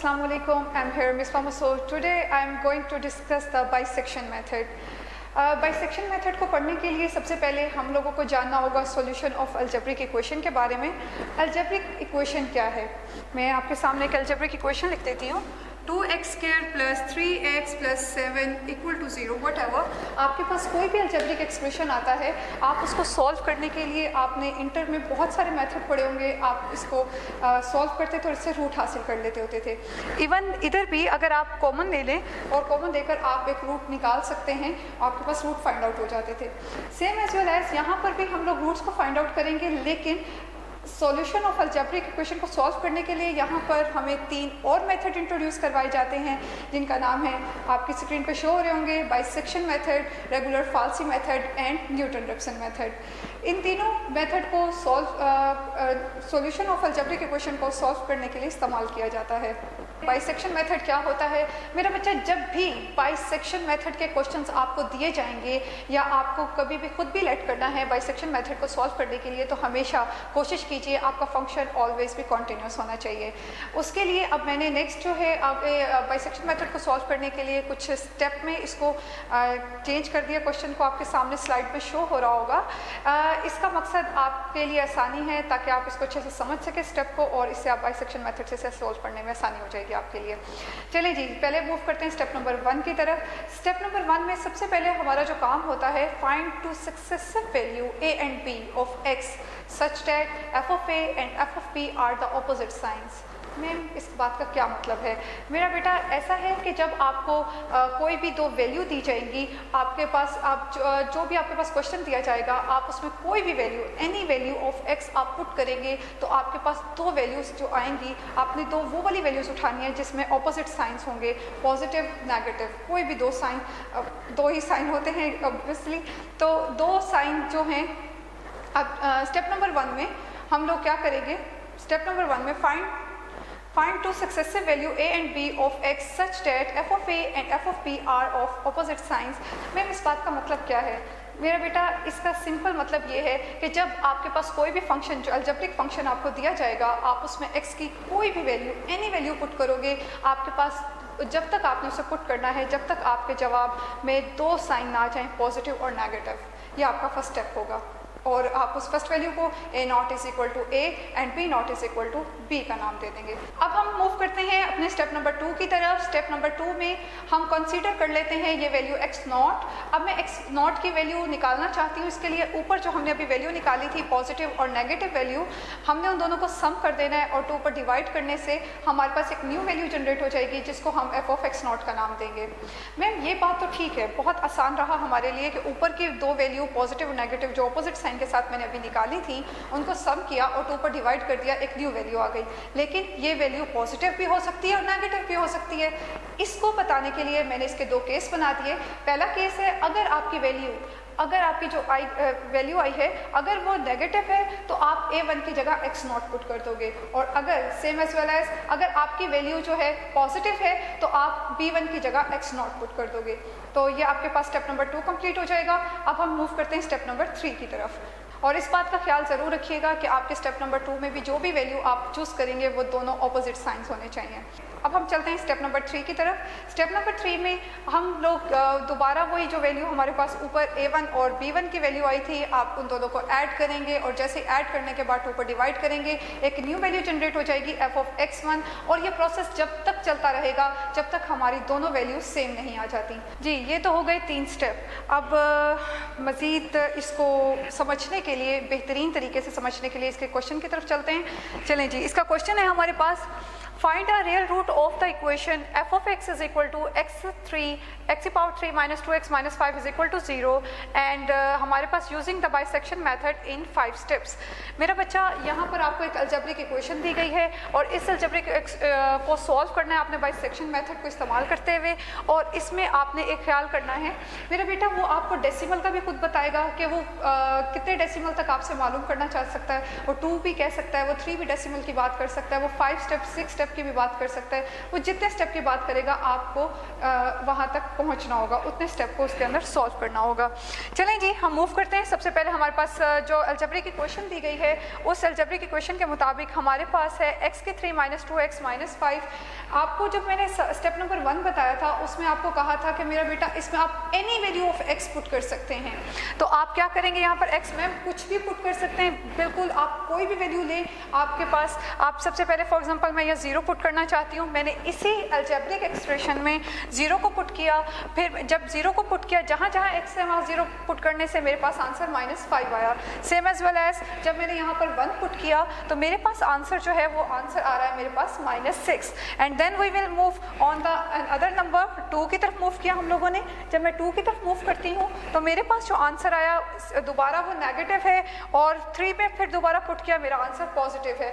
Assalamu alaikum, I'm here Ms. Masood. Today I'm going to discuss the bisection method. Bisection method को पढ़ने के लिए सबसे पहले हम लोगों को जानना होगा सॉल्यूशन ऑफ अलजेब्रिक इक्वेशन के बारे में। अलजेब्रिक इक्वेशन क्या है? मैं आपके सामने एक अलजेब्रिक इक्वेशन लिख देती हूँ। 2x² + 3x + 7 = 0 whatever। आपके पास कोई भी अलजेब्रिक एक्सप्रेशन आता है, आप उसको सॉल्व करने के लिए आपने इंटर में बहुत सारे मेथड पढ़े होंगे। आप इसको सॉल्व करते तो इससे रूट हासिल कर लेते होते थे। इवन इधर भी अगर आप कॉमन ले लें और कॉमन देकर आप एक रूट निकाल सकते हैं, आपके पास रूट फाइंड आउट हो जाते थे। सेम एज वेल एज यहाँ पर भी हम लोग रूट्स को फाइंड आउट करेंगे, लेकिन सॉल्यूशन ऑफ अलजेब्रिक इक्वेशन को सॉल्व करने के लिए यहाँ पर हमें 3 और मेथड इंट्रोड्यूस करवाए जाते हैं, जिनका नाम है, आपकी स्क्रीन पे शो हो रहे होंगे, bisection method, regular falsi method and Newton Raphson method. इन तीनों मेथड को सॉल्यूशन ऑफ अलजेब्रिक इक्वेशन को सॉल्व करने के लिए इस्तेमाल किया जाता है। बाइसेक्शन मेथड क्या होता है? मेरा बच्चा, जब भी बाइसेक्शन मेथड के क्वेश्चंस आपको दिए जाएंगे या आपको कभी भी खुद भी लेट करना है बाइसेक्शन मेथड को सॉल्व करने के लिए, तो हमेशा कोशिश कीजिए आपका फंक्शन ऑलवेज भी कॉन्टिन्यूस होना चाहिए। उसके लिए अब मैंने नेक्स्ट जो है बाइसेक्शन मेथड को सॉल्व करने के लिए कुछ स्टेप में इसको चेंज कर दिया। क्वेश्चन को आपके सामने स्लाइड पे शो हो रहा होगा। इसका मकसद आपके लिए आसानी है ताकि आप इसको अच्छे से समझ सकें स्टेप को, और इससे आप बाइसेक्शन मेथड से सॉल्व करने में आसानी हो जाएगी आपके लिए। चलिए जी, पहले मूव करते हैं स्टेप नंबर 1 की तरफ। स्टेप नंबर 1 में सबसे पहले हमारा जो काम होता है, find 2 successive value a and b of x such that f of a and f of b are the opposite signs। Ma'am, इस बात का क्या मतलब है? मेरा बेटा, ऐसा है कि जब आपको कोई भी 2 वैल्यू दी जाएंगी, आपके पास जो भी आपके पास क्वेश्चन दिया जाएगा, आप उसमें कोई भी value, any value of x आप पुट करेंगे, तो आपके पास 2 वैल्यूज़ जो आएंगी, आपने वो वाली वैल्यूज़ उठानी है जिसमें ऑपोजिट साइंस होंगे, पॉजिटिव, नेगेटिव। कोई भी 2 ही साइन होते हैं ऑब्वियसली, तो 2 साइन जो हैं। अब स्टेप नंबर 1 में हम लोग क्या करेंगे? स्टेप नंबर 1 में find 2 successive value a and b of x such that f of a and f of b are of opposite signs। Ma'am, इस बात का मतलब क्या है? मेरा बेटा, इसका सिंपल मतलब ये है कि जब आपके पास कोई भी फंक्शन, जो अलजेब्रिक फंक्शन आपको दिया जाएगा, आप उसमें x की कोई भी वैल्यू, एनी वैल्यू पुट करोगे, आपके पास जब तक आपने उसे पुट करना है, जब तक आपके जवाब में 2 साइन ना जाएं, पॉजिटिव और नेगेटिव। ये आपका फर्स्ट स्टेप होगा, और आप उस फर्स्ट वैल्यू को a0 = a and b0 = b का नाम दे देंगे। अब हम मूव करते हैं अपने स्टेप नंबर 2 की तरफ। स्टेप नंबर 2 में हम कंसीडर कर लेते हैं ये वैल्यू x0। अब मैं x0 की वैल्यू निकालना चाहती हूँ। इसके लिए ऊपर जो हमने अभी वैल्यू निकाली थी, पॉजिटिव और नेगेटिव वैल्यू, हमने उन दोनों को सम कर देना है, और 2 पर डिवाइड करने से हमारे पास एक न्यू वैल्यू जनरेट हो जाएगी, जिसको हम f of x0 का नाम देंगे। मैम, ये बात तो ठीक है, बहुत आसान रहा हमारे लिए कि ऊपर की 2 वैल्यू, पॉजिटिव और नेगेटिव, जो अपोजिट साइन के साथ मैंने अभी निकाली थी, उनको सम किया और 2 पर डिवाइड कर दिया, एक न्यू वैल्यू आ गई। लेकिन ये वैल्यू पॉजिटिव भी हो सकती है और नेगेटिव भी हो सकती है। इसको बताने के लिए मैंने इसके 2 केस बना दिए। पहला केस है, अगर आपकी जो वैल्यू आई है, अगर वो नेगेटिव है, तो आप a1 की जगह x0 पुट कर दोगे, और अगर सेम एज वेल एज अगर आपकी वैल्यू जो है पॉजिटिव है, तो आप b1 की जगह x0 पुट कर दोगे। तो ये आपके पास स्टेप नंबर 2 कंप्लीट हो जाएगा। अब हम मूव करते हैं स्टेप नंबर 3 की तरफ, और इस बात का ख्याल ज़रूर रखिएगा कि आपके स्टेप नंबर 2 में भी जो भी वैल्यू आप चूज़ करेंगे, वो दोनों ऑपोजिट साइंस होने चाहिए। अब हम चलते हैं स्टेप नंबर 3 की तरफ। स्टेप नंबर 3 में हम लोग दोबारा वही जो वैल्यू हमारे पास ऊपर a1 और b1 की वैल्यू आई थी, आप उन दोनों को ऐड करेंगे, और जैसे ऐड करने के बाद 2 पर डिवाइड करेंगे, एक न्यू वैल्यू जनरेट हो जाएगी f of x1, और ये प्रोसेस जब तक चलता रहेगा जब तक हमारी दोनों वैल्यूज सेम नहीं आ जाती। जी, ये तो हो गए 3 स्टेप। अब मज़ीद इसको समझने के लिए, बेहतरीन तरीके से समझने के लिए इसके क्वेश्चन की तरफ चलते हैं। चलें जी, इसका क्वेश्चन है हमारे पास, find a real root of the equation f of x = x3 - 2x - 5 = 0, and हमारे पास using the bisection method in 5 steps. मेरा बच्चा, यहाँ पर आपको एक अलजेब्रिक इक्वेशन दी गई है, और इस अलजेब्रिक को सॉल्व करना है आपने बाइसेक्शन मेथड को इस्तेमाल करते हुए, और इसमें आपने एक ख्याल करना है। मेरा बेटा, वो आपको डेसिमल का भी खुद बताएगा कि वो कितने डेसिमल तक आपसे मालूम करना चाह सकता है। वो 2 भी कह सकता है, वो 3 भी डेसिमल की बात कर सकता है, वो 5 स्टेप 6 स्टेप स्टेप की भी बात कर सकता है, वो जितने स्टेप की बात करेगा आपको वहाँ तक पहुँचना होगा, उतने स्टेप को उसके अंदर सॉल्व करना होगा। चलें जी, हम मूव करते हैं। सबसे पहले हमारे पास जो अलजेब्रिक इक्वेशन दी गई है, उस अलजेब्रिक इक्वेशन के मुताबिक हमारे पास है x की 3 - 2x - 5। आपको जब मैंने स्टेप नंबर 1 बताया था, उसमें आपको कहा था कि मेरा बेटा इसमें आप any value of x put कर सकते हैं। तो आप क्या करेंगे, यहाँ पर x में कुछ भी पुट कर सकते हैं, बिल्कुल आप कोई भी वैल्यू लें आपके पास। आप सबसे पहले फॉर एग्जांपल मैं यह 0 पुट करना चाहती हूँ, मैंने इसी अलजेब्रिक एक्सप्रेशन में 0 को पुट किया, फिर जब 0 को पुट किया जहाँ जहाँ x है वहाँ 0 पुट करने से मेरे पास आंसर -5 आया। सेम एज वेल एज जब मैंने यहाँ पर 1 पुट किया तो मेरे पास आंसर जो है वो आंसर आ रहा है मेरे पास -6। And then we will move on the other number 2 की तरफ मूव किया हम लोगों ने। जब मैं 2 की तरफ मूव करती हूँ तो मेरे पास जो आंसर आया दोबारा वो नेगेटिव है, और 3 में फिर दोबारा पुट किया, मेरा आंसर पॉजिटिव है।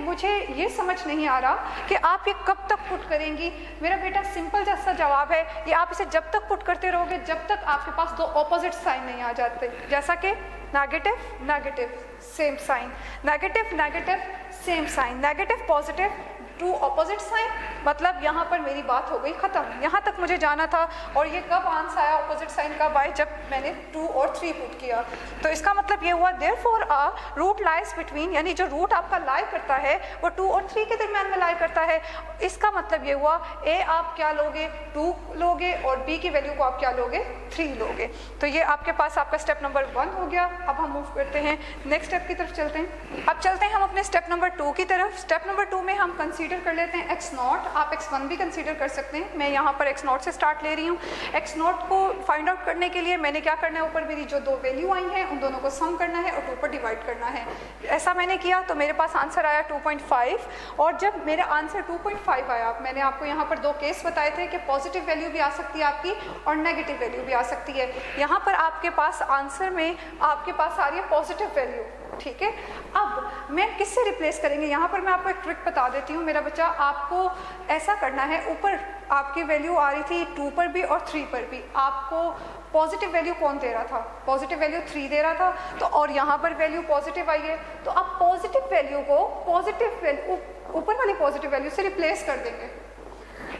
मुझे ये समझ नहीं आ रहा कि आप ये कब तक पुट करेंगी। मेरा बेटा सिंपल जैसा जवाब है, ये आप इसे जब तक पुट करते रहोगे जब तक आपके पास दो ऑपोजिट साइन नहीं आ जाते, जैसा कि negative negative same sign, negative negative same sign, negative positive to opposite sign. मतलब यहाँ पर मेरी बात हो गई ख़त्म, यहाँ तक मुझे जाना था। और ये कब आंसर आया, ऑपोजिट साइन कब आए, जब मैंने 2 और 3 पुट किया। तो इसका मतलब ये हुआ therefore a root lies between, यानी जो रूट आपका लाई करता है वो 2 और 3 के दरमियान में लाई करता है। इसका मतलब ये हुआ ए आप क्या लोगे, 2 लोगे, और बी की वैल्यू को आप क्या लोगे, 3 लोगे। तो ये आपके पास आपका स्टेप नंबर 1 हो गया। अब हम मूव करते हैं नेक्स्ट स्टेप की तरफ चलते हैं। अब चलते हैं हम अपने स्टेप नंबर 2 की तरफ। स्टेप नंबर 2 में हम कंसीडर कर लेते हैं x0, आप x1 भी कंसीडर कर सकते हैं। मैं यहाँ पर x0 से स्टार्ट ले रही हूँ। x0 को फाइंड आउट करने के लिए मैंने क्या करना है, ऊपर मेरी जो 2 वैल्यू आई हैं उन दोनों को सम करना है और 2 पर डिवाइड करना है। ऐसा मैंने किया तो मेरे पास आंसर आया 2.5। और जब मेरा आंसर 2.5 आया, मैंने आपको यहाँ पर 2 केस बताए थे कि पॉजिटिव वैल्यू भी आ सकती है आपकी और नेगेटिव वैल्यू भी आ सकती है। यहाँ पर आपके पास आंसर में आपके पास आ रही है पॉजिटिव वैल्यू, ठीक है। अब मैं किससे रिप्लेस करेंगे, यहाँ पर मैं आपको एक ट्रिक बता देती हूँ मेरा बच्चा। आपको ऐसा करना है, ऊपर आपकी वैल्यू आ रही थी 2 पर भी और 3 पर भी, आपको पॉजिटिव वैल्यू कौन दे रहा था, पॉजिटिव वैल्यू 3 दे रहा था। तो और यहाँ पर वैल्यू पॉजिटिव आई है, तो आप पॉजिटिव वैल्यू को पॉजिटिव वैल्यू ऊपर वाली पॉजिटिव वैल्यू से रिप्लेस कर देंगे।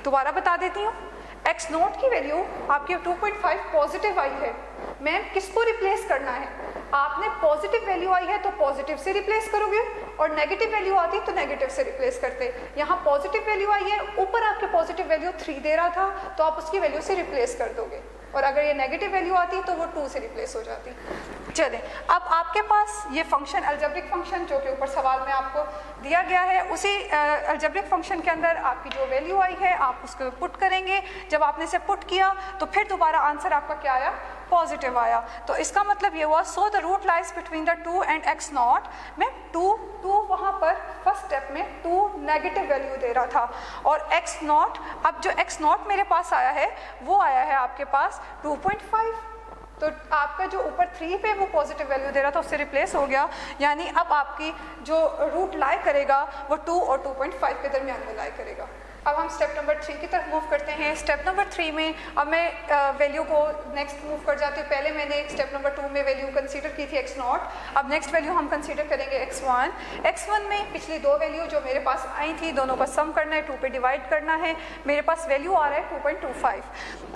दोबारा बता देती हूँ, x0 की वैल्यू आपकी 2.5 पॉजिटिव आई है, मैम किसको रिप्लेस करना है, आपने पॉजिटिव वैल्यू आई है तो पॉजिटिव से रिप्लेस करोगे, और नेगेटिव वैल्यू आती तो नेगेटिव से रिप्लेस करते। यहाँ पॉजिटिव वैल्यू आई है, ऊपर आपके पॉजिटिव वैल्यू 3 दे रहा था तो आप उसकी वैल्यू से रिप्लेस कर दोगे, और अगर ये नेगेटिव वैल्यू आती तो वो 2 से रिप्लेस हो जाती। चलें, अब आपके पास ये फंक्शन अलजेब्रिक फंक्शन जो कि ऊपर सवाल में आपको दिया गया है, उसी अलजेब्रिक फंक्शन के अंदर आपकी जो वैल्यू आई है आप उसको पुट करेंगे। जब आपने इसे पुट किया तो फिर दोबारा आंसर आपका क्या आया, पॉजिटिव आया। तो इसका मतलब ये हुआ so the root lies between the 2 and x0 में 2 वहाँ पर फर्स्ट स्टेप में 2 नेगेटिव वैल्यू दे रहा था, और x0, अब जो x0 मेरे पास आया है वो आया है आपके पास 2.5। तो आपका जो ऊपर 3 पे वो पॉजिटिव वैल्यू दे रहा था उससे रिप्लेस हो गया, यानी अब आपकी जो रूट लाई करेगा वो 2 और 2.5 के दरमियान में लाई करेगा। अब हम स्टेप नंबर 3 की तरफ मूव करते हैं। स्टेप नंबर 3 में अब मैं वैल्यू को नेक्स्ट मूव कर जाती हूँ। पहले मैंने स्टेप नंबर 2 में वैल्यू कंसीडर की थी x0, अब नेक्स्ट वैल्यू हम कंसीडर करेंगे x1। x1 में पिछली 2 वैल्यू जो मेरे पास आई थी दोनों का सम करना है, 2 पे डिवाइड करना है। मेरे पास वैल्यू आ रहा है 2.25।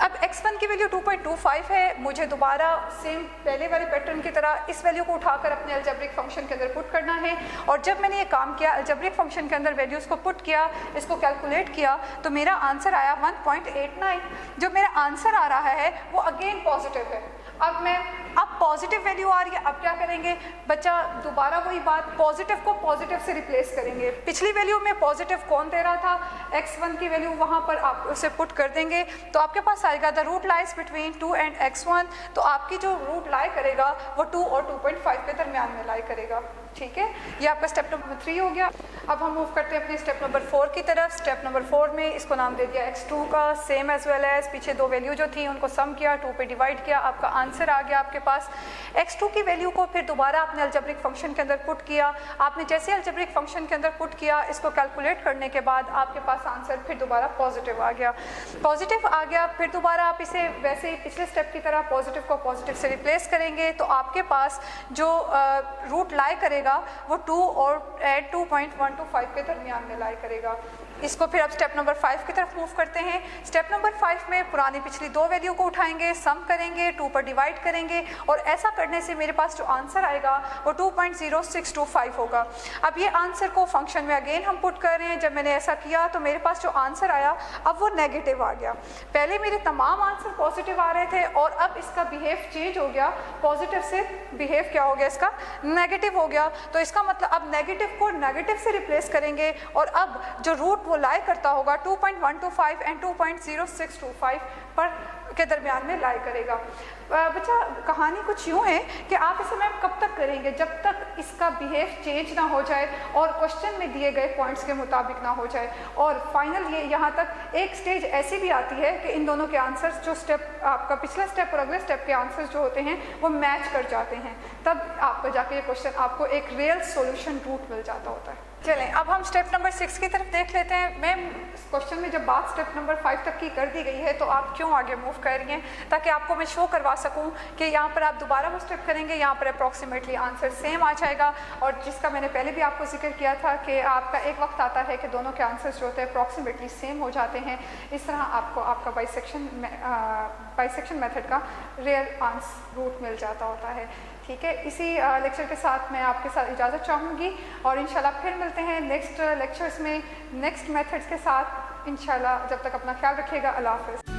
अब x1 की वैल्यू 2.25 है, मुझे दोबारा सेम पहले वाले पैटर्न की तरह इस वैल्यू को उठाकर अपने अलजेब्रिक फंक्शन के अंदर पुट करना है। और जब मैंने ये काम किया, अलजेब्रिक फंक्शन के अंदर वैल्यूज़ को पुट किया, इसको कैलकुलेट किया, तो मेरा आंसर आया 1.89। जो मेरा आंसर आ रहा है वो अगेन पॉजिटिव है। अब पॉजिटिव वैल्यू आ रही है, अब क्या करेंगे बच्चा, दोबारा वही बात, पॉजिटिव को पॉजिटिव से रिप्लेस करेंगे। पिछली वैल्यू में पॉजिटिव कौन दे रहा था, x1 की वैल्यू, वहाँ पर आप उसे पुट कर देंगे तो आपके पास आएगा the root lies between 2 and x1। तो आपकी जो रूट लाई करेगा वो 2 और 2.5 के दरमियान में लाई करेगा, ठीक है। ये आपका स्टेप नंबर 3 हो गया। अब हम मूव करते हैं अपने स्टेप नंबर 4 की तरफ। स्टेप नंबर 4 में इसको नाम दे दिया x2 का, सेम एज वेल एज पीछे 2 वैल्यू जो थी उनको सम किया, 2 पे डिवाइड किया, आपका आंसर आ गया आपके पास। x2 की वैल्यू को फिर दोबारा आपने अलजेब्रिक फंक्शन के अंदर पुट किया। आपने जैसे अलजेब्रिक फंक्शन के अंदर पुट किया, इसको कैलकुलेट करने के बाद आपके पास आंसर फिर दोबारा पॉजिटिव आ गया। पॉजिटिव आ गया, फिर दोबारा आप इसे वैसे ही पिछले स्टेप की तरह पॉजिटिव को पॉजिटिव से रिप्लेस करेंगे तो आपके पास जो रूट लाई करेगा वो 2 और 2.125 के दरमियान में लाई करेगा। इसको फिर अब स्टेप नंबर 5 की तरफ मूव करते हैं। स्टेप नंबर 5 में पुरानी पिछली दो वैल्यू को उठाएंगे, सम करेंगे, 2 पर डिवाइड करेंगे और ऐसा करने से मेरे पास जो आंसर आएगा वो 2.0625 होगा। अब ये आंसर को फंक्शन में अगेन हम पुट कर रहे हैं। जब मैंने ऐसा किया तो मेरे पास जो आंसर आया अब वो नेगेटिव आ गया। पहले मेरे तमाम आंसर पॉजिटिव आ रहे थे और अब इसका बिहेव चेंज हो गया, पॉजिटिव से बिहेव क्या हो गया, इसका नेगेटिव हो गया। तो इसका मतलब अब नेगेटिव को नेगेटिव से रिप्लेस करेंगे और अब जो रूट वो लाई करता होगा 2.125 एंड 2.0625 पर के दरमियान में लाई करेगा। बच्चा कहानी कुछ यूँ है कि आप इसे मैम कब तक करेंगे, जब तक इसका बिहेव चेंज ना हो जाए और क्वेश्चन में दिए गए पॉइंट्स के मुताबिक ना हो जाए। और फाइनल ये यहाँ तक एक स्टेज ऐसी भी आती है कि इन दोनों के आंसर्स, जो स्टेप आपका पिछला स्टेप और अगले स्टेप के आंसर्स जो होते हैं वो मैच कर जाते हैं, तब आपको जाके ये क्वेश्चन आपको एक रियल सॉल्यूशन रूट मिल जाता होता है। चलें अब हम स्टेप नंबर 6 की तरफ देख लेते हैं। मैम क्वेश्चन में जब बात स्टेप नंबर 5 तक की कर दी गई है तो आप क्यों आगे मूव कर रही हैं, ताकि आपको मैं शो करवा सकूं कि यहाँ पर आप दोबारा वो स्टेप करेंगे, यहाँ पर अप्रॉक्सीमेटली आंसर सेम आ जाएगा। और जिसका मैंने पहले भी आपको जिक्र किया था कि आपका एक वक्त आता है कि दोनों के आंसर्स जो होते हैं अप्रॉक्सीमेटली सेम हो जाते हैं। इस तरह आपको आपका बाइसेक्शन मेथड का रियल आंसर रूट मिल जाता होता है। ठीक है, इसी लेक्चर के साथ मैं आपके साथ इजाज़त चाहूँगी और इंशाल्लाह फिर मिलते हैं नेक्स्ट लेक्चर्स में नेक्स्ट मेथड्स के साथ इंशाल्लाह। जब तक अपना ख्याल रखिएगा, अल्लाह हाफ़िज़।